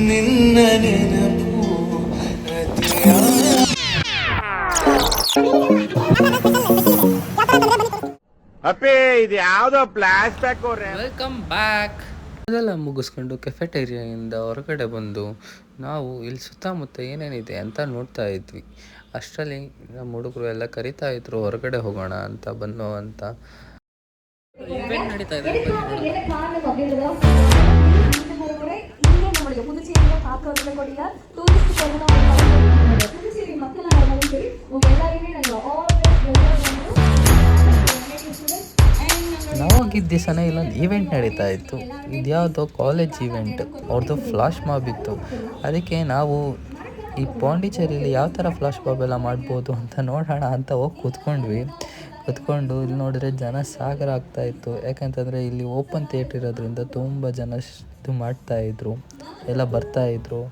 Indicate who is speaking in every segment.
Speaker 1: ನಿನ್ನ ನೆನಪು
Speaker 2: ಅಪ್ಪೇ ಇದು ಯಾವ್ದೋ ಫ್ಲಾಶ್ ಬ್ಯಾಕ್.
Speaker 3: Welcome back. ಅದೆಲ್ಲ ಮುಗಿಸ್ಕೊಂಡು ಕೆಫೆಟೇರಿಯಾಯಿಂದ ಹೊರಗಡೆ ಬಂದು ನಾವು ಇಲ್ಲಿ ಸುತ್ತಮುತ್ತ ಏನೇನಿದೆ ಅಂತ ನೋಡ್ತಾ ಇದ್ವಿ. ಅಷ್ಟರಲ್ಲಿ ನಮ್ಮ ಹುಡುಗರು ಎಲ್ಲ ಕರಿತಾ ಇದ್ರು ಹೊರಗಡೆ ಹೋಗೋಣ ಅಂತ ಬನ್ನೋ ಅಂತ. ಇವೆಂಟ್ ನಡೀತಾ ಇದೆ. ನಾವು ಹೋಗಿದ್ದ ದಿವಸನೇ ಇಲ್ಲೊಂದು ಈವೆಂಟ್ ನಡೀತಾ ಇತ್ತು. ಇದ್ಯಾವುದೋ ಕಾಲೇಜ್ ಈವೆಂಟ್, ಅವ್ರದ್ದು ಫ್ಲಾಶ್ ಮಾಬ್ ಇತ್ತು. ಅದಕ್ಕೆ ನಾವು ಈ ಪಾಂಡಿಚೇರಿಯಲ್ಲಿ ಯಾವ ಥರ ಫ್ಲಾಶ್ ಮಾಬ್ ಎಲ್ಲ ಮಾಡ್ಬೋದು ಅಂತ ನೋಡೋಣ ಅಂತ ಹೋಗಿ ಕೂತ್ಕೊಂಡು ಇಲ್ಲಿ ನೋಡಿದ್ರೆ ಜನ ಸಾಗರ ಆಗ್ತಾಯಿತ್ತು. ಯಾಕಂತಂದರೆ ಇಲ್ಲಿ ಓಪನ್ ಥಿಯೇಟ್ರ್ ಇರೋದ್ರಿಂದ ತುಂಬ ಜನ ಇದು ಮಾಡ್ತಾಯಿದ್ರು, ಎಲ್ಲ ಬರ್ತಾಯಿದ್ರು.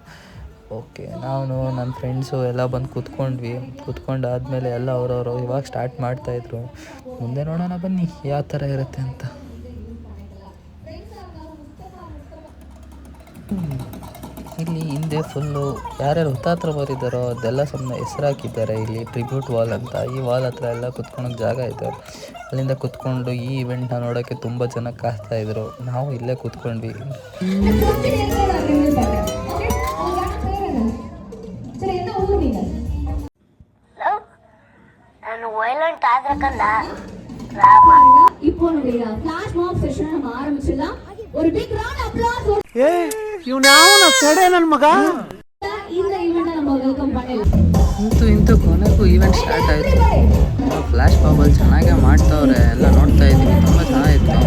Speaker 3: ಓಕೆ, ನಾನು ನನ್ನ ಫ್ರೆಂಡ್ಸು ಎಲ್ಲ ಬಂದು ಕೂತ್ಕೊಂಡಾದ್ಮೇಲೆ ಎಲ್ಲ ಅವರವರು ಇವಾಗ ಸ್ಟಾರ್ಟ್ ಮಾಡ್ತಾಯಿದ್ರು. ಮುಂದೆ ನೋಡೋಣ ಬನ್ನಿ ಯಾವ ಥರ ಇರುತ್ತೆ ಅಂತ. ಇಲ್ಲಿ ಹಿಂದೆ ಫುಲ್ಲು ಯಾರ್ಯಾರು ಹುತಾತ್ಮ ಬರಿದ್ದಾರೋ ಅದೆಲ್ಲ ಸುಮ್ಮನೆ ಹೆಸರು ಹಾಕಿದ್ದಾರೆ. ಇಲ್ಲಿ ಟ್ರಿಬ್ಯೂಟ್ ವಾಲ್ ಅಂತ, ಈ ವಾಲ್ ಹತ್ರ ಎಲ್ಲ ಕುತ್ಕೊಳಕ್ಕೆ ಜಾಗ ಇದೆ. ಅಲ್ಲಿಂದ ಕುತ್ಕೊಂಡು ಈ ಇವೆಂಟ್ನ ನೋಡೋಕ್ಕೆ ತುಂಬ ಜನ ಕಾಯ್ತಾಯಿದ್ರು. ನಾವು ಇಲ್ಲೇ ಕೂತ್ಕೊಂಡ್ವಿ.
Speaker 4: வயலண்ட் ஆதரக்கல்ல இப்போ நம்முடைய ஃபிளாஷ் மாப் செஷன் நம்ம ஆரம்பிச்சிடலாம். ஒரு பிக் ரவுண்ட் அப்ளாஸ்.
Speaker 2: ಇವ್ನ್ಯಾವನ ಸೆಡೆ ನನ್ನ ಮಗ.
Speaker 4: இந்த ஈவென்ட் நம்ம ವೆಲ್ಕಮ್ பண்ணலாம்.
Speaker 3: ಇಂತೂ ಕೊನೆಗೂ ಈವೆಂಟ್ ಸ್ಟಾರ್ಟ್ ಆಯಿತು. ಫ್ಲಾಶ್ ಮಾಬಲ್ಲಿ ಚೆನ್ನಾಗೇ ಮಾಡ್ತಾವ್ರೆ, ಎಲ್ಲ ನೋಡ್ತಾ ಇದ್ದೀವಿ, ತುಂಬ ಚೆನ್ನಾಗಿತ್ತು.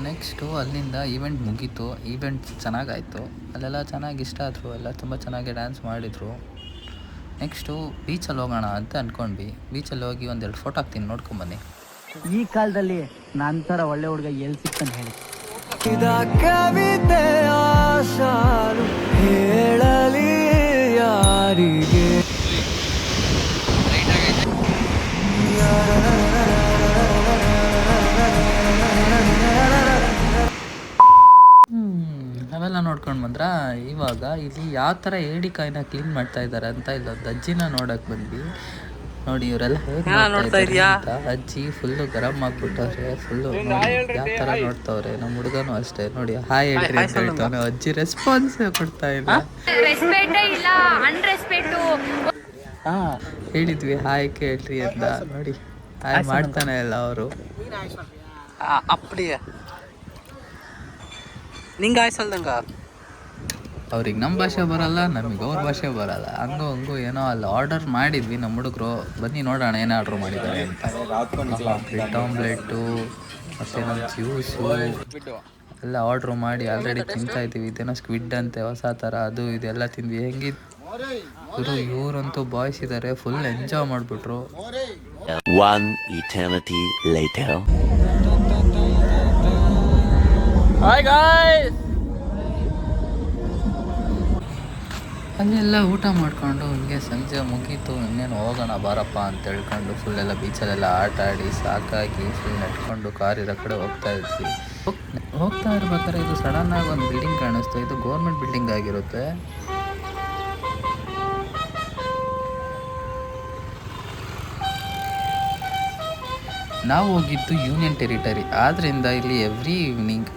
Speaker 3: ನೆಕ್ಸ್ಟು ಅಲ್ಲಿಂದ ಈವೆಂಟ್ ಮುಗೀತು. ಈವೆಂಟ್ ಚೆನ್ನಾಗಾಯಿತು, ಅಲ್ಲೆಲ್ಲ ಚೆನ್ನಾಗಿ ಇಷ್ಟ ಆದರು, ಎಲ್ಲ ತುಂಬ ಚೆನ್ನಾಗಿ ಡ್ಯಾನ್ಸ್ ಮಾಡಿದರು. ನೆಕ್ಸ್ಟು ಬೀಚಲ್ಲಿ ಹೋಗೋಣ ಅಂತ ಅಂದ್ಕೊಂಡ್ವಿ. ಬೀಚಲ್ಲಿ ಹೋಗಿ ಒಂದೆರಡು ಫೋಟೋ ಹಾಕ್ತೀನಿ, ನೋಡ್ಕೊಂಬನ್ನಿ.
Speaker 5: ಈ ಕಾಲದಲ್ಲಿ ನನ್ನ ಥರ ಒಳ್ಳೆ ಹುಡುಗ ಎಲ್ಲಿ ಸಿಗ್ತಾನೆ ಹೇಳಿ.
Speaker 1: ಕವಿತೆ ಆಶಾರು ಹೇಳಲಿ ಯಾರಿಗೆ.
Speaker 3: ಅವೆಲ್ಲ ನೋಡ್ಕೊಂಡು ಬಂದ್ರೆ ಇವಾಗ ಇಲ್ಲಿ ಯಾವ ಥರ ಏಡಿಕಾಯಿನ ಕ್ಲೀನ್ ಮಾಡ್ತಾ ಇದ್ದಾರೆ ಅಂತ ಇಲ್ಲೊಂದು ಅಜ್ಜಿನ ನೋಡಕ್ಕೆ ಬಂದ್ವಿ. ನೋಡಿ ಇವರೆಲ್ಲ ಹೇಗೆ ನೋಡ್ತಾ ಇದೆಯಾ ಅಂತ. ಅಜ್ಜಿ ಫುಲ್ಲು ಗರಂ ಆಗ್ಬಿಟ್ಟವ್ರೆ, ಫುಲ್ಲು ಯಾವ ಥರ ನೋಡ್ತಾವ್ರೆ. ನಮ್ಮ ಹುಡುಗನೂ ಅಷ್ಟೇ ನೋಡಿ, ಹಾಯ್ ಹೇಳ್ರಿ ಅಂತ ಹೇಳ್ತಾನೆ. ಅಜ್ಜಿ ರೆಸ್ಪಾನ್ಸ್ ಕೊಡ್ತಾ ಇಲ್ಲ. ಹಾಂ, ಹೇಳಿದ್ವಿ ಹಾಯ್ ಕೇಳ್ರಿ ಅಂತ, ನೋಡಿ ಹಾಯ್ ಮಾಡ್ತಾನೆ ಇಲ್ಲ ಅವರು.
Speaker 5: அப்படியே ನಿಂಗೆ ಆಯ್ಸಲ್ದಂಗ
Speaker 3: ಅವ್ರಿಗೆ ನಮ್ಮ ಭಾಷೆ ಬರಲ್ಲ, ನಮಗೆ ಅವ್ರ ಭಾಷೆ ಬರಲ್ಲ. ಹಂಗೂ ಏನೋ ಅಲ್ಲಿ ಆರ್ಡರ್ ಮಾಡಿದ್ವಿ. ನಮ್ಮ ಹುಡುಗರು ಬನ್ನಿ ನೋಡೋಣ ಏನು ಆರ್ಡ್ರ್ ಮಾಡಿದ್ದಾರೆ ಅಂತ. ಬ್ರೆಡ್ ಆಮ್ಲೆಟ್ಟು ಮತ್ತು ನಮ್ಮ ಜ್ಯೂಸು ಎಲ್ಲ ಆರ್ಡ್ರ್ ಮಾಡಿ ಆಲ್ರೆಡಿ ತಿಂತಾ ಇದ್ದೀವಿ. ಇದೇನೋ ಸ್ಕ್ವಿಡ್ ಅಂತೆ ಹೊಸ ಥರ, ಅದು ಇದೆಲ್ಲ ತಿಂದ್ವಿ. ಹೆಂಗಿತ್ತು ಇವರಂತೂ ಬಾಯ್ಸ್ ಇದ್ದಾರೆ, ಫುಲ್ ಎಂಜಾಯ್ ಮಾಡಿಬಿಟ್ರು.
Speaker 6: One eternity later.
Speaker 5: Hi guys.
Speaker 3: ಅಲ್ಲೆಲ್ಲ ಊಟ ಮಾಡಿಕೊಂಡು ಹಿಂಗೆ ಸಂಜೆ ಮುಗೀತು. ಇನ್ನೇನು ಹೋಗೋಣ ಬಾರಪ್ಪ ಅಂತ ಹೇಳ್ಕೊಂಡು ಫುಲ್ ಎಲ್ಲ ಬೀಚಲ್ಲೆಲ್ಲ ಆಟ ಆಡಿ ಸಾಕಾಗಿ ಫುಲ್ ನೆಟ್ಕೊಂಡು ಕಾರ್ ಇರೋ ಕಡೆ ಹೋಗ್ತಾ ಇದ್ವಿ. ಹೋಗ್ತಾ ಇರ್ಬೇಕಾದ್ರೆ ಇದು ಸಡನ್ನಾಗಿ ಒಂದು ಬಿಲ್ಡಿಂಗ್ ಕಾಣಿಸ್ತು. ಇದು ಗೌರ್ಮೆಂಟ್ ಬಿಲ್ಡಿಂಗ್ ಆಗಿರುತ್ತೆ. ನಾವು ಹೋಗಿದ್ದು ಯೂನಿಯನ್ ಟೆರಿಟರಿ, ಆದ್ದರಿಂದ ಇಲ್ಲಿ ಎವ್ರಿ ಈವ್ನಿಂಗ್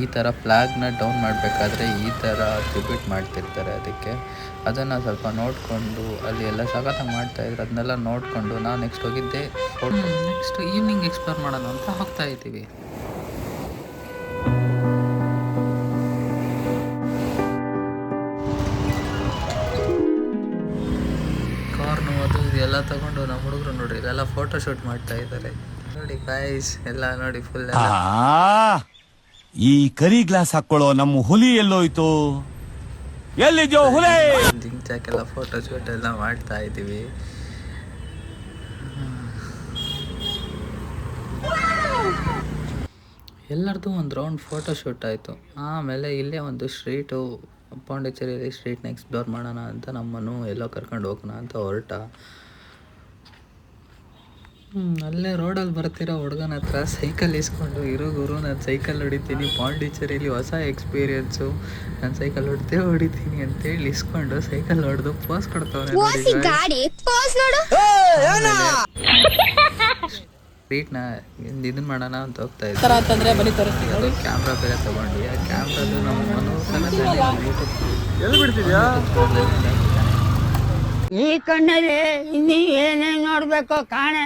Speaker 3: ಈ ಥರ ಫ್ಲಾಗ್ನ ಡೌನ್ ಮಾಡಬೇಕಾದ್ರೆ ಈ ಥರ ಟ್ರಿಬ್ಯೂಟ್ ಮಾಡ್ತಿರ್ತಾರೆ. ಅದನ್ನು ಸ್ವಲ್ಪ ನೋಡಿಕೊಂಡು ಅಲ್ಲಿ ಎಲ್ಲ ಸಖತ್ತಾಗಿ ಮಾಡ್ತಾಯಿದ್ರು. ಅದನ್ನೆಲ್ಲ ನೋಡಿಕೊಂಡು ನಾವು ನೆಕ್ಸ್ಟ್ ಹೋಗಿದ್ದೆ ನೆಕ್ಸ್ಟ್ ಈವ್ನಿಂಗ್ ಎಕ್ಸ್ಪ್ಲೋರ್ ಮಾಡೋಣ ಅಂತ ಹೋಗ್ತಾ ಇದ್ದೀವಿ. ಕಾರ್ನು ಅದು ಇದೆಲ್ಲ ತಗೊಂಡು ನಮ್ಮ ಹುಡುಗರು ನೋಡ್ರಿ ಇದೆಲ್ಲ ಫೋಟೋ ಶೂಟ್ ಮಾಡ್ತಾ ಇದ್ದಾರೆ. ನೋಡಿ ಗೈಸ್ ಎಲ್ಲ ನೋಡಿ ಫುಲ್
Speaker 7: ಈ ಕರಿ ಗ್ಲಾಸ್ ಹಾಕೊಳ್ಳೋ ನಮ್ಮ ಹುಲಿ ಎಲ್ಲೋಯ್ತು, ಎಲ್ಲಿದ್ಯೋ ಹುಲಿ?
Speaker 3: ಜಿಂಚಾಕೆಲ್ಲ ಫೋಟೋ ಶೂಟ್ ಎಲ್ಲ ಮಾಡ್ತಾ ಇದ್ದೀವಿ. ಎಲ್ಲರದ್ದು ಒಂದು ರೌಂಡ್ ಫೋಟೋ ಶೂಟ್ ಆಯಿತು. ಆಮೇಲೆ ಇಲ್ಲೇ ಒಂದು ಸ್ಟ್ರೀಟು ಪಾಂಡಿಚೇರಿಯಲ್ಲಿ ಸ್ಟ್ರೀಟ್ನ ಎಕ್ಸ್ಪ್ಲೋರ್ ಮಾಡೋಣ ಅಂತ ನಮ್ಮನ್ನು ಎಲ್ಲೋ ಕರ್ಕೊಂಡು ಹೋಗೋಣ ಅಂತ ಹೊರಟ. ಅಲ್ಲೇ ರೋಡಲ್ಲಿ ಬರ್ತಿರೋ ಹುಡುಗನ ಹತ್ರ ಸೈಕಲ್ ಇಸ್ಕೊಂಡು ಇರೋ ಗುರು ನಾನು ಸೈಕಲ್ ಹೊಡಿತೀನಿ, ಪಾಂಡಿಚೇರಿಯಲ್ಲಿ ಹೊಸ ಎಕ್ಸ್ಪೀರಿಯೆನ್ಸು, ನಾನು ಸೈಕಲ್ ಹೊಡಿತೀನಿ ಅಂತೇಳಿ ಇಸ್ಕೊಂಡು ಸೈಕಲ್ ಹೊಡೆದು ಪೋಸ್ ಕೊಡ್ತವ್ರೆ. ಸ್ಟ್ರೀಟ್ನ ಇದನ್ನ ಮಾಡೋಣ ಅಂತ ಹೋಗ್ತಾ ಇದ್ದೆ.
Speaker 5: ಅಂತಂದ್ರೆ ಬನ್ನಿ ತೋರಿಸ್ತೀವಿ.
Speaker 3: ಅದು ಕ್ಯಾಮ್ರಾ ಬೇರೆ ತೊಗೊಂಡು ಆ ಕ್ಯಾಮ್ರಾದು ನಮ್ಮ
Speaker 2: ಎಲ್ಲಿ ಬಿಡ್ತಿದ್ಯಾ?
Speaker 5: ಈ ಕಣ್ಣಲ್ಲಿ ಇನ್ನೀ ಏನೇನು ನೋಡ್ಬೇಕೋ ಕಾಣೆ.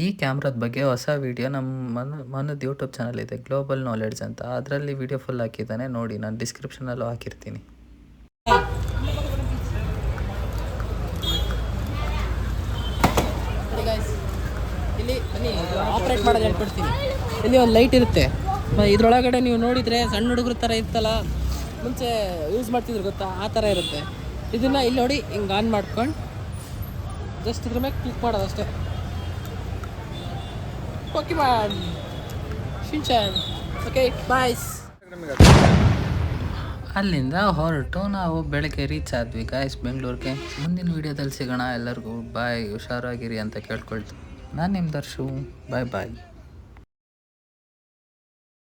Speaker 3: ಈ ಕ್ಯಾಮ್ರಾದ ಬಗ್ಗೆ ಹೊಸ ವಿಡಿಯೋ ನಮ್ಮ ಮನದ ಯೂಟ್ಯೂಬ್ ಚಾನಲ್ ಇದೆ, ಗ್ಲೋಬಲ್ ನಾಲೆಡ್ಜ್ ಅಂತ. ಅದರಲ್ಲಿ ವಿಡಿಯೋ ಫುಲ್ ಹಾಕಿದ್ದಾನೆ, ನೋಡಿ, ನಾನು ಡಿಸ್ಕ್ರಿಪ್ಷನಲ್ಲೂ ಹಾಕಿರ್ತೀನಿ.
Speaker 5: ಇಲ್ಲಿ ಬನ್ನಿ ಆಪ್ರೇಟ್ ಮಾಡೋದು ಹೇಳ್ಕೊಡ್ತೀನಿ. ಇಲ್ಲಿ ಒಂದು ಲೈಟ್ ಇರುತ್ತೆ, ಇದ್ರೊಳಗಡೆ ನೀವು ನೋಡಿದರೆ ಸಣ್ಣ ಹುಡುಗರ ಥರ ಇರ್ತಲ್ಲ, ಮುಂಚೆ ಯೂಸ್ ಮಾಡ್ತಿದ್ರು ಗೊತ್ತಾ, ಆ ಥರ ಇರುತ್ತೆ. ಇದನ್ನು ಇಲ್ಲಿ ನೋಡಿ ಹಿಂಗೆ ಆನ್ ಮಾಡ್ಕೊಂಡು ಜಸ್ಟ್ ಇದ್ರ ಮೇಲೆ ಕ್ಲಿಕ್ ಮಾಡೋದು ಅಷ್ಟೇ. Okay ma'am, Shinchan, okay boys.
Speaker 3: ಅಲ್ಲಿಂದ ಹೊರಟು ನಾವು ಬೆಳಗ್ಗೆ ರೀಚ್ ಆದ್ವಿ ಗಾಯ್ಸ್ ಬೆಂಗಳೂರಿಗೆ. ಮುಂದಿನ ವೀಡಿಯೋದಲ್ಲಿ ಸಿಗೋಣ. ಎಲ್ಲರಿಗೂ ಬಾಯ್, ಹುಷಾರಾಗಿರಿ ಅಂತ ಕೇಳ್ಕೊಳ್ತು. ನಾನು ನಿಮ್ಮ ದರ್ಶು, ಬಾಯ್ ಬಾಯ್.